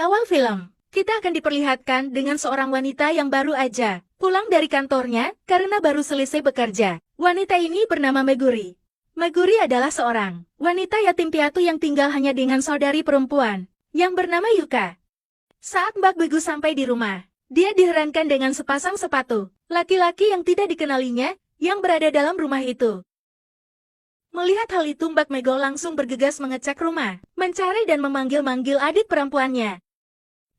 awal film, kita akan diperlihatkan dengan seorang wanita yang baru aja pulang dari kantornya karena baru selesai bekerja. Wanita ini bernama Meguri. Meguri adalah seorang wanita yatim piatu yang tinggal hanya dengan saudari perempuan yang bernama Yuka. Saat Mbak Megu sampai di rumah, dia diherankan dengan sepasang sepatu laki-laki yang tidak dikenalinya yang berada dalam rumah itu. Melihat hal itu, Mbak Mego langsung bergegas mengecek rumah, mencari dan memanggil-manggil adik perempuannya.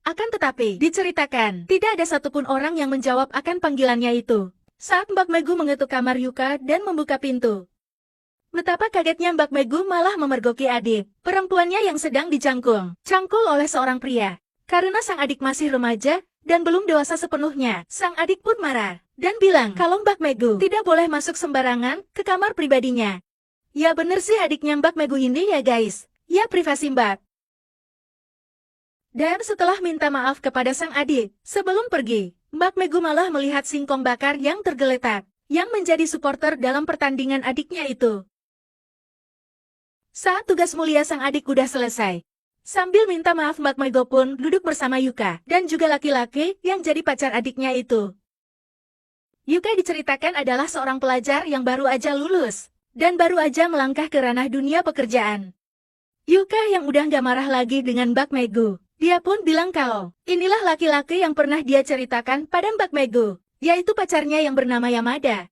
Akan tetapi, diceritakan, tidak ada satupun orang yang menjawab akan panggilannya itu. Saat Mbak Megu mengetuk kamar Yuka dan membuka pintu. Betapa kagetnya Mbak Megu malah memergoki adik perempuannya yang sedang dicangkul oleh seorang pria. Karena sang adik masih remaja dan belum dewasa sepenuhnya, sang adik pun marah dan bilang kalau Mbak Megu tidak boleh masuk sembarangan ke kamar pribadinya. Ya bener sih adiknya Mbak Megu ini ya guys, ya privasi Mbak. Dan setelah minta maaf kepada sang adik, sebelum pergi, Mbak Megu malah melihat singkong bakar yang tergeletak, yang menjadi supporter dalam pertandingan adiknya itu. Saat tugas mulia sang adik udah selesai, sambil minta maaf Mbak Megu pun duduk bersama Yuka, dan juga laki-laki yang jadi pacar adiknya itu. Yuka diceritakan adalah seorang pelajar yang baru aja lulus, dan baru aja melangkah ke ranah dunia pekerjaan. Yuka yang udah gak marah lagi dengan Mbak Megu. Dia pun bilang kalau, inilah laki-laki yang pernah dia ceritakan pada Mbak Megu, yaitu pacarnya yang bernama Yamada.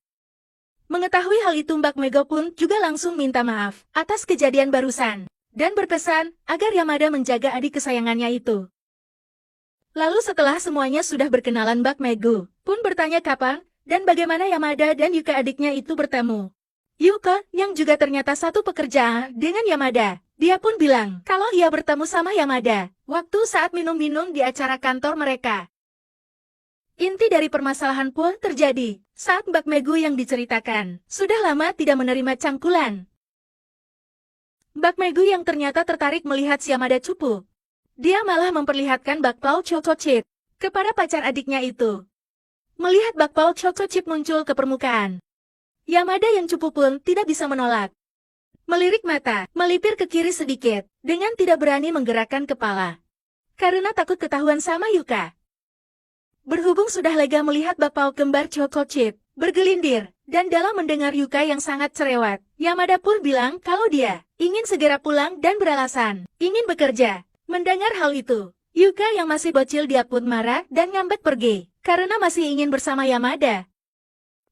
Mengetahui hal itu Mbak Megu pun juga langsung minta maaf atas kejadian barusan, dan berpesan agar Yamada menjaga adik kesayangannya itu. Lalu setelah semuanya sudah berkenalan Mbak Megu pun bertanya kapan dan bagaimana Yamada dan Yuka adiknya itu bertemu. Yuka, yang juga ternyata satu pekerjaan dengan Yamada, dia pun bilang kalau ia bertemu sama Yamada waktu saat minum-minum di acara kantor mereka. Inti dari permasalahan pun terjadi saat Mbak Megu yang diceritakan sudah lama tidak menerima cangkulan. Mbak Megu yang ternyata tertarik melihat si Yamada cupu. Dia malah memperlihatkan bakpao Choco Chip kepada pacar adiknya itu. Melihat bakpao Choco Chip muncul ke permukaan, Yamada yang cupu pun tidak bisa menolak. Melirik mata, melipir ke kiri sedikit, dengan tidak berani menggerakkan kepala. Karena takut ketahuan sama Yuka. Berhubung sudah lega melihat bakpao kembar Choco Chip bergelindir, dan dalam mendengar Yuka yang sangat cerewet, Yamada pun bilang kalau dia ingin segera pulang dan beralasan ingin bekerja. Mendengar hal itu, Yuka yang masih bocil dia pun marah dan ngambek pergi, karena masih ingin bersama Yamada.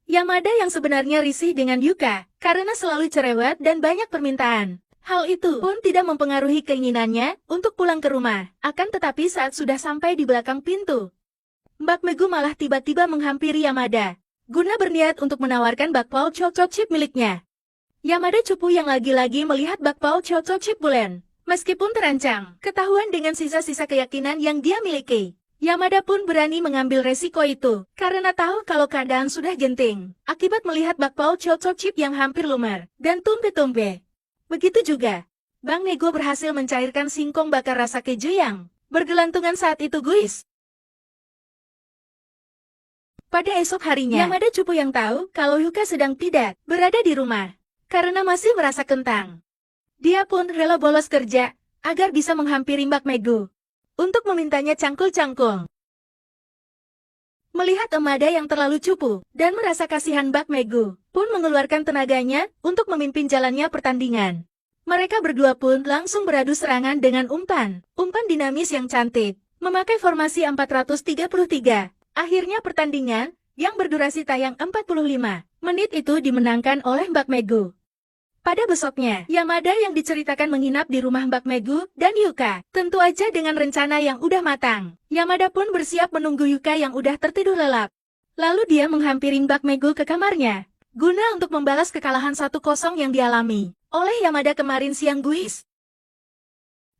Yamada yang sebenarnya risih dengan Yuka, karena selalu cerewet dan banyak permintaan. Hal itu pun tidak mempengaruhi keinginannya untuk pulang ke rumah. Akan tetapi saat sudah sampai di belakang pintu, Mbak Megu malah tiba-tiba menghampiri Yamada, guna berniat untuk menawarkan bakpao Choco Chip miliknya. Yamada cupu yang lagi-lagi melihat bakpao Choco Chip bulan. Meskipun terancam, ketahuan dengan sisa-sisa keyakinan yang dia miliki, Yamada pun berani mengambil resiko itu, karena tahu kalau keadaan sudah genting, akibat melihat bakpao Choco Chip yang hampir lumer, dan tumpe-tumpe. Begitu juga, Bang Nego berhasil mencairkan singkong bakar rasa keju yang bergelantungan saat itu guys. Pada esok harinya, Yamada cupu yang tahu kalau Yuka sedang tidak berada di rumah, karena masih merasa kentang. Dia pun rela bolos kerja, agar bisa menghampiri Mbak Megu untuk memintanya cangkul-cangkul. Melihat Yamada yang terlalu cupu, dan merasa kasihan Mbak Megu, pun mengeluarkan tenaganya untuk memimpin jalannya pertandingan. Mereka berdua pun langsung beradu serangan dengan umpan dinamis yang cantik, memakai formasi 433. Akhirnya pertandingan, yang berdurasi tayang 45 menit itu dimenangkan oleh Mbak Megu. Pada besoknya, Yamada yang diceritakan menginap di rumah Mbak Megu dan Yuka, tentu aja dengan rencana yang udah matang. Yamada pun bersiap menunggu Yuka yang udah tertidur lelap. Lalu dia menghampiri Mbak Megu ke kamarnya, guna untuk membalas kekalahan 1-0 yang dialami oleh Yamada kemarin siang guys.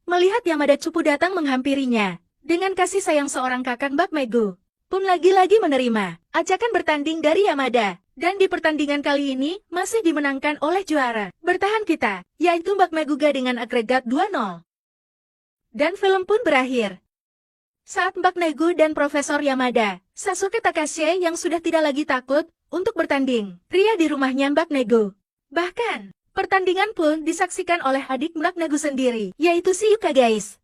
Melihat Yamada cupu datang menghampirinya, dengan kasih sayang seorang kakak Mbak Megu pun lagi-lagi menerima ajakan bertanding dari Yamada. Dan di pertandingan kali ini, masih dimenangkan oleh juara bertahan kita, yaitu Mbak Meguga dengan agregat 2-0. Dan film pun berakhir. Saat Mbak Megu dan Profesor Yamada, Sasuke Takashi yang sudah tidak lagi takut untuk bertanding, ria di rumahnya Mbak Megu. Bahkan, pertandingan pun disaksikan oleh adik Mbak Megu sendiri, yaitu si Yuka guys.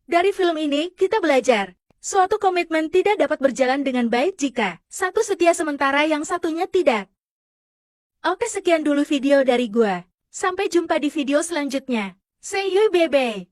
Dari film ini, kita belajar. Suatu komitmen tidak dapat berjalan dengan baik jika satu setia sementara yang satunya tidak. Oke, sekian dulu video dari gua. Sampai jumpa di video selanjutnya. See you, bye-bye.